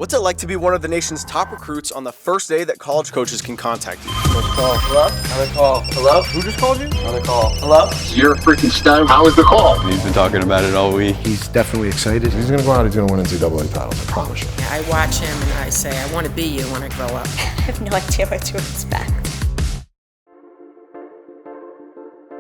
What's it like to be one of the nation's top recruits on the first day that college coaches can contact you? First call. Hello? On a call. Hello? Who just called you? On a call. Hello? You're a freaking stud. How was the call? He's been talking about it all week. He's definitely excited. He's going to go out, he's going to win NCAA titles, I promise you. I watch him and I say, I want to be you when I grow up. I have no idea what to expect.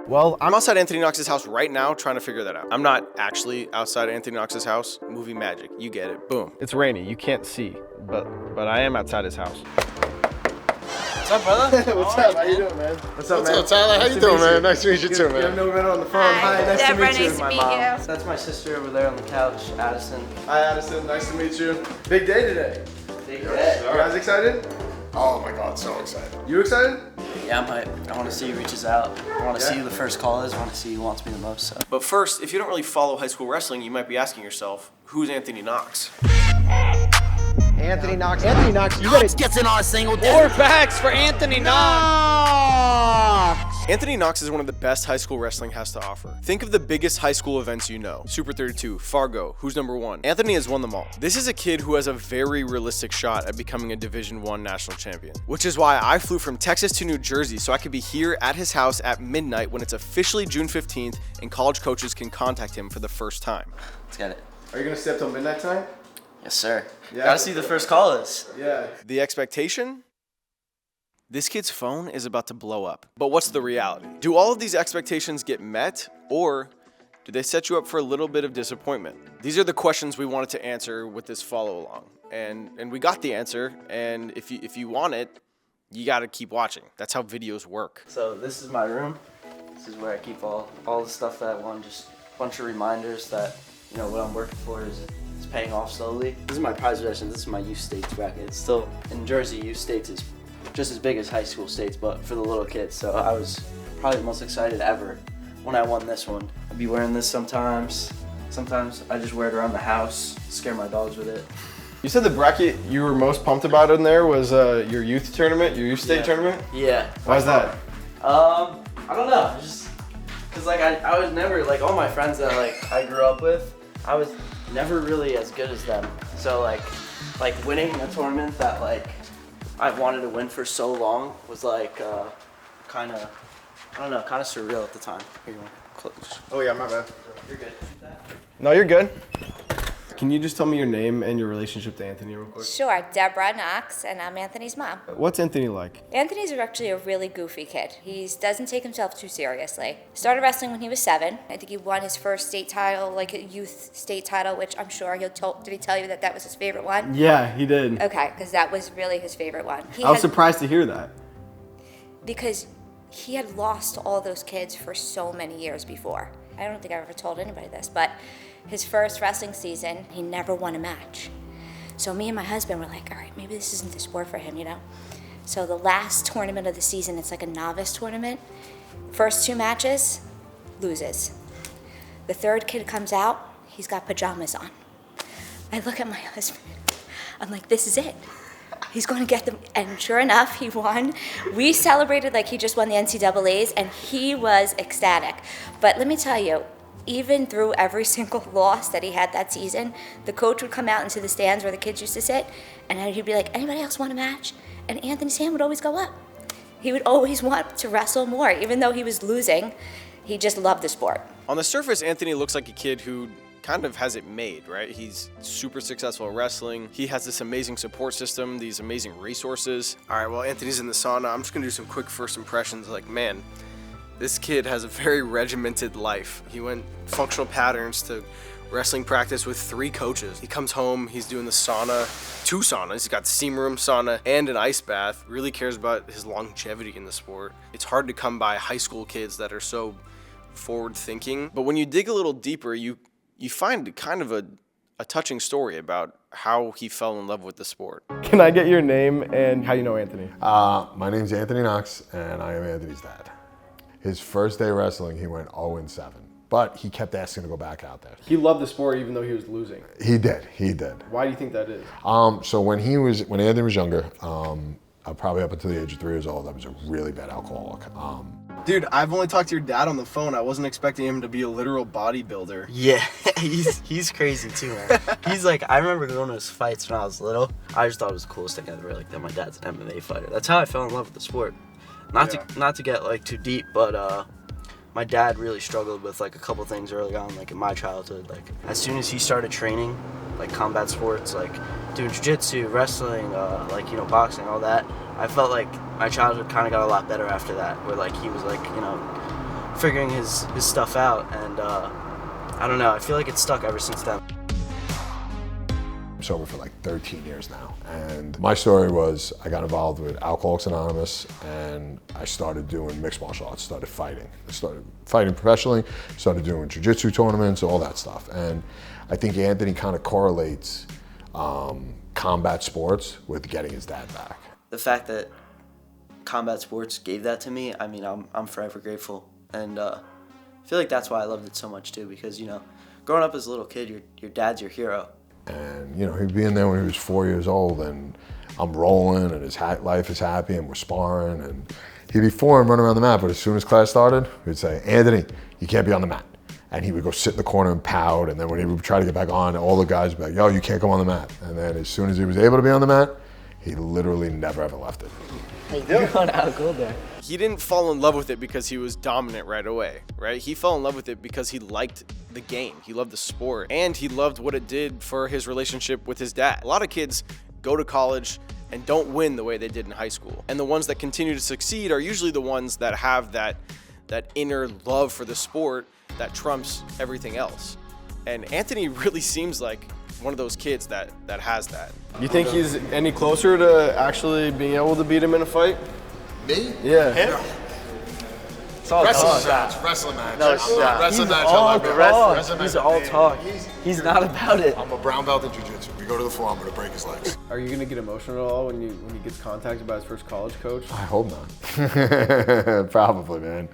Well, I'm outside Anthony Knox's house right now trying to figure that out. I'm not actually outside Anthony Knox's house. Movie magic. You get it. Boom. It's rainy. You can't see, but I am outside his house. What's up, brother? What's up? How you doing, man? What's up, man? Tyler? How you doing, man? Nice to meet you too, man. I've never been on the phone. Hi, nice to meet you. Nice to meet you. That's my sister over there on the couch, Addison. Hi, Addison. Nice to meet you. Big day today. Big day. You guys excited? Oh my God, so excited. You excited? Yeah, I'm hyped. I want to see who reaches out. I want to see who the first call is. I want to see who wants me the most. So. But first, if you don't really follow high school wrestling, you might be asking yourself, who's Anthony Knox? Anthony Knox. Anthony Knox, you gotta Gets in our single. Four backs for Anthony Knox. Anthony Knox is one of the best high school wrestling has to offer. Think of the biggest high school events you know. Super 32, Fargo, who's number one? Anthony has won them all. This is a kid who has a very realistic shot at becoming a Division I national champion, which is why I flew from Texas to New Jersey so I could be here at his house at midnight when it's officially June 15th and college coaches can contact him for the first time. Let's get it. Are you gonna stay up till midnight tonight? Yes, sir. Yeah. Gotta see who the first call is. Yeah. The expectation? This kid's phone is about to blow up. But what's the reality? Do all of these expectations get met, or do they set you up for a little bit of disappointment? These are the questions we wanted to answer with this follow along. And we got the answer, and if you want it, you gotta keep watching. That's how videos work. So this is my room. This is where I keep all the stuff that I want. Just a bunch of reminders that, you know, what I'm working for is paying off slowly. This is my prize possession. This is my youth states bracket. It's still, in Jersey, youth states is just as big as high school states, but for the little kids. So I was probably the most excited ever when I won this one. I'd be wearing this sometimes. Sometimes I just wear it around the house, scare my dogs with it. You said the bracket you were most pumped about in there was your youth tournament, your youth state tournament? Yeah. Why is that? I don't know. Just because like I was never, like, all my friends that like I grew up with, I was never really as good as them. So like winning a tournament that like I wanted to win for so long was like kind of, I don't know, kind of surreal at the time. Here, you want to close? Oh yeah, my bad. You're good. No, you're good. Can you just tell me your name and your relationship to Anthony real quick? Sure, Deborah Knox, and I'm Anthony's mom. What's Anthony like? Anthony's actually a really goofy kid. He doesn't take himself too seriously. Started wrestling when he was 7. I think he won his first state title, like a youth state title, which I'm sure did he tell you that was his favorite one? Yeah, he did. Okay, because that was really his favorite one. I was surprised to hear that. Because he had lost all those kids for so many years before. I don't think I ever told anybody this, but his first wrestling season, he never won a match. So me and my husband were like, all right, maybe this isn't the sport for him, you know? So the last tournament of the season, it's like a novice tournament. First 2 matches, loses. The third kid comes out, he's got pajamas on. I look at my husband, I'm like, this is it. He's going to get them, and sure enough, he won. We celebrated like he just won the NCAAs, and he was ecstatic. But let me tell you, even through every single loss that he had that season, the coach would come out into the stands where the kids used to sit, and he'd be like, anybody else want a match? And Anthony's hand would always go up. He would always want to wrestle more. Even though he was losing, he just loved the sport. On the surface, Anthony looks like a kid who kind of has it made, right? He's super successful at wrestling. He has this amazing support system, these amazing resources. All right, well, Anthony's in the sauna. I'm just gonna do some quick first impressions. Like, man, this kid has a very regimented life. He went functional patterns to wrestling practice with 3 coaches. He comes home, he's doing the sauna, 2 saunas. He's got steam room, sauna, and an ice bath. Really cares about his longevity in the sport. It's hard to come by high school kids that are so forward thinking. But when you dig a little deeper, you find kind of a touching story about how he fell in love with the sport. Can I get your name and how you know Anthony? My name's Anthony Knox, and I am Anthony's dad. His first day wrestling, he went 0-7, but he kept asking to go back out there. He loved the sport even though he was losing. He did. Why do you think that is? So when Anthony was younger, probably up until the age of 3 years old, I was a really bad alcoholic. Dude, I've only talked to your dad on the phone. I wasn't expecting him to be a literal bodybuilder. Yeah, he's crazy too, man. He's like, I remember going to his fights when I was little. I just thought it was the coolest thing ever, like that my dad's an MMA fighter. That's how I fell in love with the sport. Not to get like too deep, but my dad really struggled with like a couple things early on, like in my childhood. Like as soon as he started training, like combat sports, like doing jiu-jitsu, wrestling, like, you know, boxing, all that, I felt like my childhood kind of got a lot better after that, where like he was like, you know, figuring his stuff out, and I don't know, I feel like it's stuck ever since then. I'm sober for like 13 years now, and my story was I got involved with Alcoholics Anonymous, and I started doing mixed martial arts, started fighting. I started fighting professionally, started doing jiu-jitsu tournaments, all that stuff, and I think Anthony kind of correlates combat sports with getting his dad back. The fact that combat sports gave that to me, I mean, I'm forever grateful, and I feel like that's why I loved it so much too, because, you know, growing up as a little kid, your dad's your hero. And, you know, he'd be in there when he was 4 years old, and I'm rolling, and his life is happy, and we're sparring, and he'd be 4 and run around the mat, but as soon as class started, we'd say, Anthony, you can't be on the mat. And he would go sit in the corner and pout, and then when he would try to get back on, all the guys would be like, yo, you can't come on the mat. And then as soon as he was able to be on the mat, he literally never ever left it. You're going out cool there. He didn't fall in love with it because he was dominant right away, right? He fell in love with it because he liked the game. He loved the sport, and he loved what it did for his relationship with his dad. A lot of kids go to college and don't win the way they did in high school. And the ones that continue to succeed are usually the ones that have that inner love for the sport that trumps everything else. And Anthony really seems like one of those kids that has that. You think he's any closer to actually being able to beat him in a fight? Me? Yeah. Him? It's all Wrestling talk. match. Wrestling match. No, I'm not wrestling he's match. all I like talk. wrestling He's match. all talk. He's not about it. I'm a brown belt in jiu-jitsu. We go to the floor, I'm gonna break his legs. Are you gonna get emotional at all when he gets contacted by his first college coach? I hope not. Probably, man.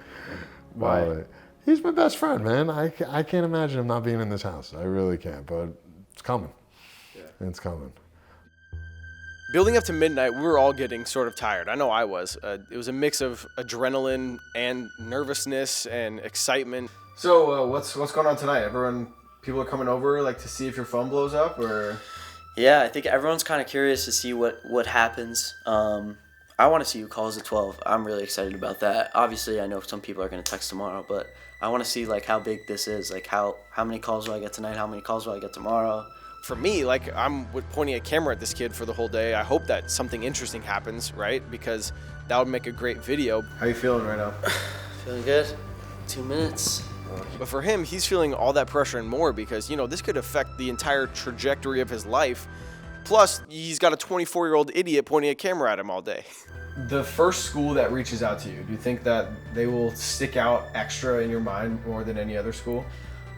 Why? Probably. He's my best friend, man. I can't imagine him not being in this house. I really can't, but it's coming. Yeah. It's coming. Building up to midnight, we were all getting sort of tired. I know I was. It was a mix of adrenaline and nervousness and excitement. So what's going on tonight? People are coming over like to see if your phone blows up, or? Yeah, I think everyone's kind of curious to see what happens. I want to see who calls at 12. I'm really excited about that. Obviously, I know some people are going to text tomorrow, but I want to see like how big this is. Like how many calls will I get tonight? How many calls will I get tomorrow? For me, like I'm pointing a camera at this kid for the whole day. I hope that something interesting happens, right? Because that would make a great video. How you feeling right now? Feeling good. 2 minutes. But for him, he's feeling all that pressure and more because, you know, this could affect the entire trajectory of his life. Plus, he's got a 24-year-old idiot pointing a camera at him all day. The first school that reaches out to you, do you think that they will stick out extra in your mind more than any other school?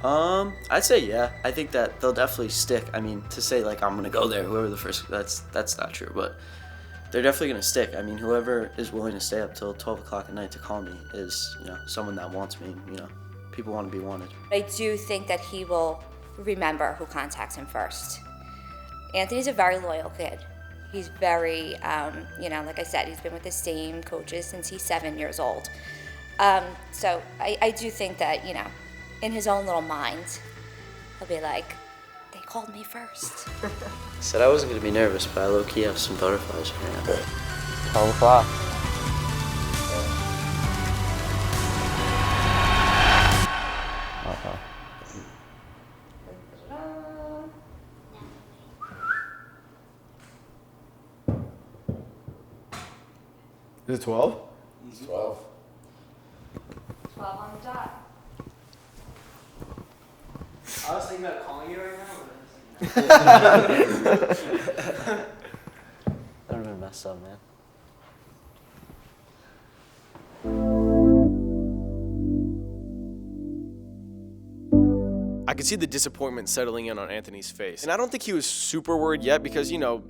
I'd say yeah. I think that they'll definitely stick. I mean, to say like I'm gonna go there, whoever the first, that's not true, but they're definitely gonna stick. I mean, whoever is willing to stay up till 12 o'clock at night to call me is, you know, someone that wants me. You know, people want to be wanted. I do think that he will remember who contacts him first. Anthony's a very loyal kid. He's very, you know, like I said, he's been with the same coaches since he's 7 years old. So I do think that, you know, in his own little mind, he'll be like, they called me first. I said I wasn't gonna be nervous, but I low-key have some butterflies right now. 12 o'clock. Uh-oh. Is it 12? It's 12. 12 on the dot. I was thinking about calling you right now, That would have been messed up, man. I could see the disappointment settling in on Anthony's face. And I don't think he was super worried yet because, you know,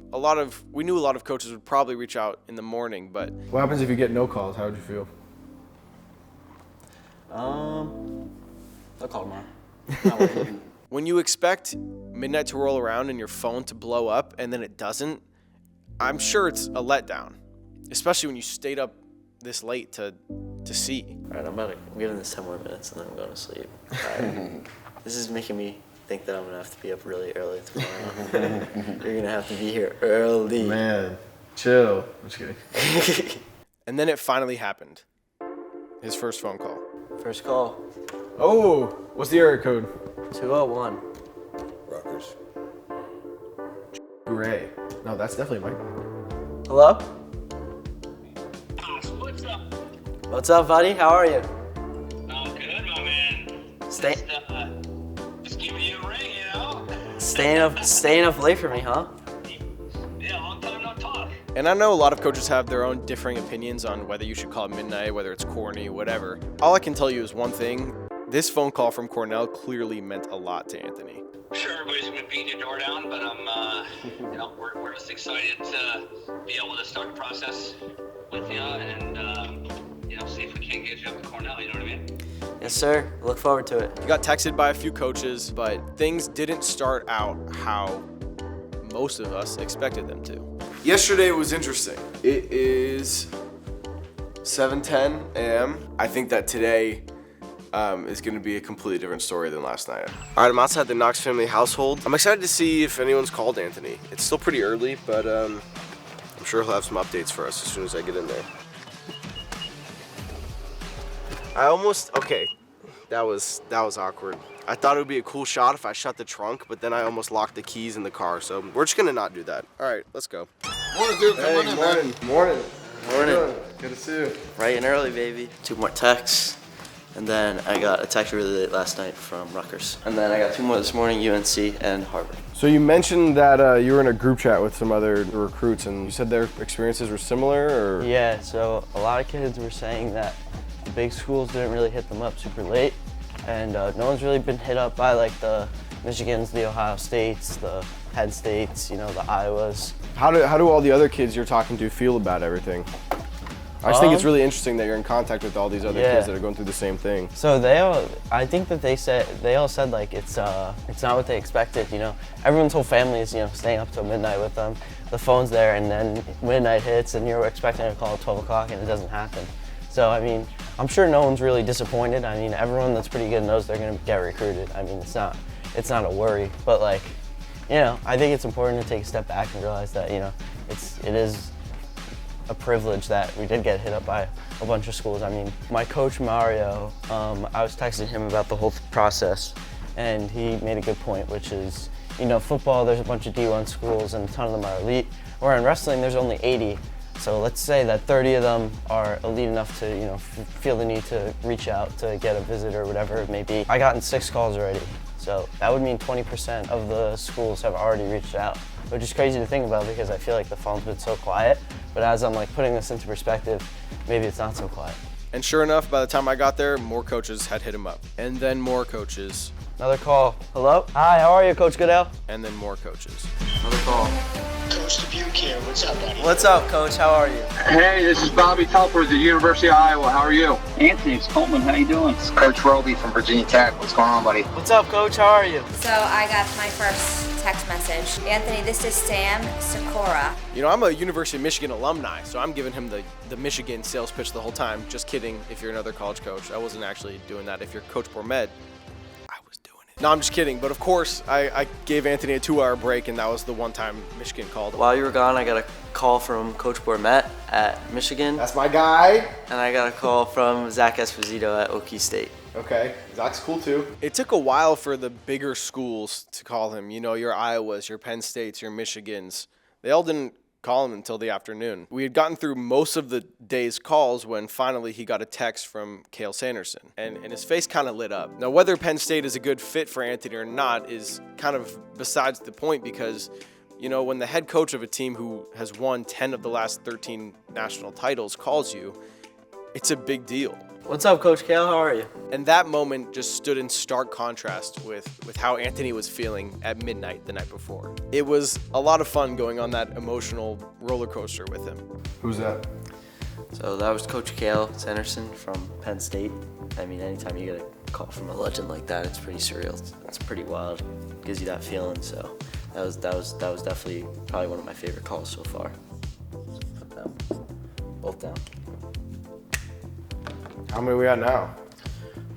we knew a lot of coaches would probably reach out in the morning, but. What happens if you get no calls? How would you feel? I'll call tomorrow. When you expect midnight to roll around and your phone to blow up and then it doesn't, I'm sure it's a letdown, especially when you stayed up this late to to see. All right, I'm giving this 10 more minutes and then I'm going to sleep. All right. This is making me think that I'm going to have to be up really early tomorrow. You're going to have to be here early. Man, chill. I'm just kidding. And then it finally happened. His first phone call. First call, Oh, what's the area code? 201. Rutgers. Gray. No, that's definitely Mike. Hello? What's up? What's up, buddy? How are you? Oh, good, my man. Just giving you a ring, you know? Staying up late for me, huh? Yeah, long time no talk. And I know a lot of coaches have their own differing opinions on whether you should call it midnight, whether it's corny, whatever. All I can tell you is one thing. This phone call from Cornell clearly meant a lot to Anthony. I'm sure everybody's been beating your door down, but we're just excited to be able to start the process with you and, see if we can get you up to Cornell, you know what I mean? Yes, sir. Look forward to it. He got texted by a few coaches, but things didn't start out how most of us expected them to. Yesterday was interesting. It is 7:10 a.m. I think that today is going to be a completely different story than last night. All right, I'm outside the Knox family household. I'm excited to see if anyone's called Anthony. It's still pretty early, but I'm sure he'll have some updates for us as soon as I get in there. Okay, that was awkward. I thought it would be a cool shot if I shut the trunk, but then I almost locked the keys in the car, so we're just gonna not do that. All right, let's go. Morning, dude. Come on in, man. Morning. Morning. Good to see you. Bright and early, baby. 2 more texts. And then I got a text really late last night from Rutgers. And then I got 2 more this morning, UNC and Harvard. So you mentioned that you were in a group chat with some other recruits, and you said their experiences were similar, or? Yeah, so a lot of kids were saying that the big schools didn't really hit them up super late, and no one's really been hit up by like the Michigans, the Ohio States, the Penn States, the Iowas. How do all the other kids you're talking to feel about everything? I just think it's really interesting that you're in contact with all these other kids that are going through the same thing. So I think that they all said like it's not what they expected. Everyone's whole family is staying up till midnight with them. The phone's there, and then midnight hits, and you're expecting a call at 12 o'clock, and it doesn't happen. So I mean, I'm sure no one's really disappointed. I mean, everyone that's pretty good knows they're gonna get recruited. I mean, it's not a worry, but like, I think it's important to take a step back and realize that it is a privilege that we did get hit up by a bunch of schools. I mean, my coach Mario, I was texting him about the whole process, and he made a good point, which is, football, there's a bunch of D1 schools and a ton of them are elite, where in wrestling there's only 80. So let's say that 30 of them are elite enough to, feel the need to reach out to get a visit or whatever it may be. I gotten 6 calls already. So that would mean 20% of the schools have already reached out, which is crazy to think about because I feel like the phone's been so quiet. But as I'm like putting this into perspective, maybe it's not so quiet. And sure enough, by the time I got there, more coaches had hit him up. And then more coaches. Another call. Hello? Hi, how are you, Coach Goodell? And then more coaches. Another call. Coach Dubuque here. What's up, buddy? What's up, Coach? How are you? Hey, this is Bobby Telford at the University of Iowa. How are you? Anthony, it's Coleman. How you doing? It's Coach Roby from Virginia Tech. What's going on, buddy? What's up, Coach? How are you? So I got my first text message. Anthony, this is Sam Sikora. I'm a University of Michigan alumni, so I'm giving him the Michigan sales pitch the whole time. Just kidding if you're another college coach. I wasn't actually doing that. If you're Coach Bourmet, I was doing it. No, I'm just kidding. But of course, I gave Anthony a 2-hour break, and that was the one time Michigan called. While you were gone, I got a call from Coach Bourmet at Michigan. That's my guy. And I got a call from Zach Esposito at Okie State. Okay, Zach's cool too. It took a while for the bigger schools to call him. Your Iowas, your Penn States, your Michigans. They all didn't call him until the afternoon. We had gotten through most of the day's calls when finally he got a text from Cale Sanderson, and his face kind of lit up. Now, whether Penn State is a good fit for Anthony or not is kind of besides the point because, when the head coach of a team who has won 10 of the last 13 national titles calls you, it's a big deal. What's up, Coach Cale? How are you? And that moment just stood in stark contrast with how Anthony was feeling at midnight the night before. It was a lot of fun going on that emotional roller coaster with him. Who's that? So that was Coach Cale Sanderson from Penn State. I mean, anytime you get a call from a legend like that, it's pretty surreal. It's pretty wild. It gives you that feeling. So that was definitely probably one of my favorite calls so far. Put them both down. How many we at now?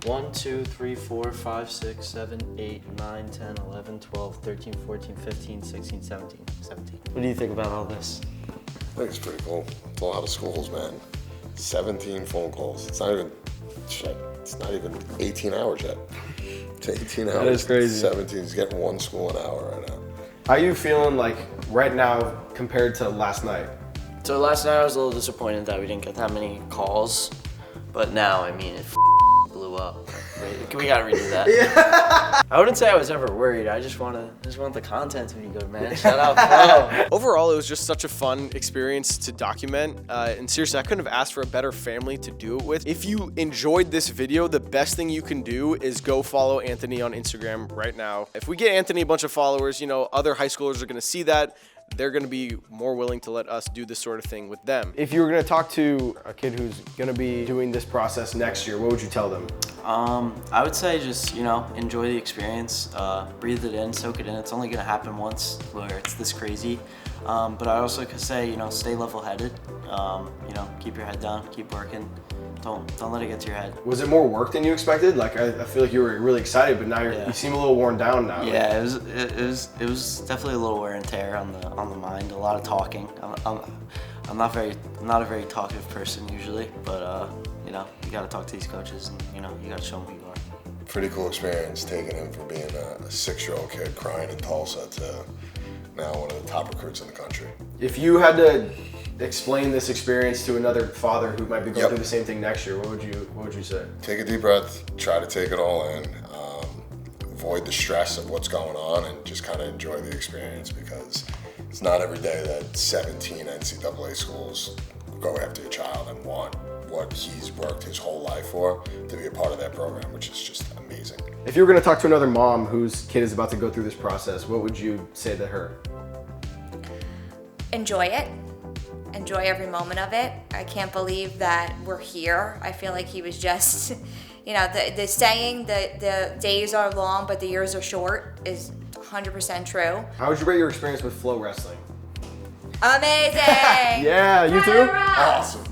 1, 2, 3, 4, 5, 6, 7, 8, 9, 10, 11, 12, 13, 14, 15, 16, 17. What do you think about all this? I think it's pretty cool. It's a lot of schools, man. 17 phone calls. It's not even, shit, it's not even 18 hours yet. It's 18 hours. That is crazy. 17 is getting one school an hour right now. How you feeling like right now compared to last night? So last night I was a little disappointed that we didn't get that many calls, but now, I mean, it blew up. Wait, we gotta redo that. Yeah. I wouldn't say I was ever worried. I just want the content to be good, man. Shout out, Flo. Overall, it was just such a fun experience to document. And seriously, I couldn't have asked for a better family to do it with. If you enjoyed this video, the best thing you can do is go follow Anthony on Instagram right now. If we get Anthony a bunch of followers, you know, other high schoolers are gonna see that. They're going to be more willing to let us do this sort of thing with them. If you were going to talk to a kid who's going to be doing this process next year, what would you tell them? I would say just, you know, enjoy the experience, breathe it in, soak it in. It's only going to happen once where it's this crazy. But I also could say, you know, stay level-headed. You know, keep your head down, keep working. Don't let it get to your head. Was it more work than you expected? Like I feel like you were really excited, but now you seem a little worn down now. Yeah, it was definitely a little wear and tear on the mind. A lot of talking. I'm not a very talkative person usually, but you know, you got to talk to these coaches, and you know, you got to show them who you are. Pretty cool experience taking him from being a 6-year-old kid crying in Tulsa to now one of the top recruits in the country. If you had to explain this experience to another father who might be going through the same thing next year, what would you say? Take a deep breath, try to take it all in, avoid the stress of what's going on, and just kind of enjoy the experience, because it's not every day that 17 NCAA schools go after your child and want what he's worked his whole life for to be a part of that program, which is just amazing. If you were going to talk to another mom whose kid is about to go through this process, what would you say to her? Enjoy it. Enjoy every moment of it. I can't believe that we're here. I feel like he was just, you know, the saying that the days are long but the years are short is 100% true. How would you rate your experience with FloWrestling? Amazing! Yeah, you too? Awesome.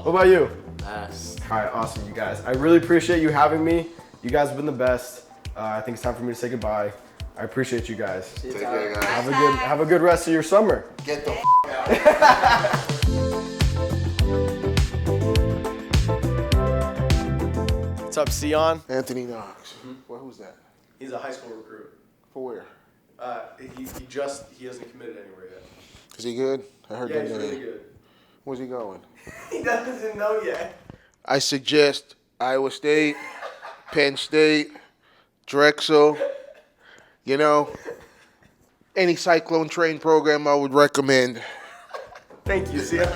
What about you? Best. All right, awesome, you guys. I really appreciate you having me. You guys have been the best. I think it's time for me to say goodbye. I appreciate you guys. Take care, guys. Have a good rest of your summer. Get the out. What's up, Sion? Anthony Knox. Well, who's that? He's a high school recruit. For where? He hasn't committed anywhere yet. Is he good? I heard that he's name. really good. Where's he going? He doesn't know yet. I suggest Iowa State, Penn State, Drexel, you know, any Cyclone Train program I would recommend. Thank you, Sion.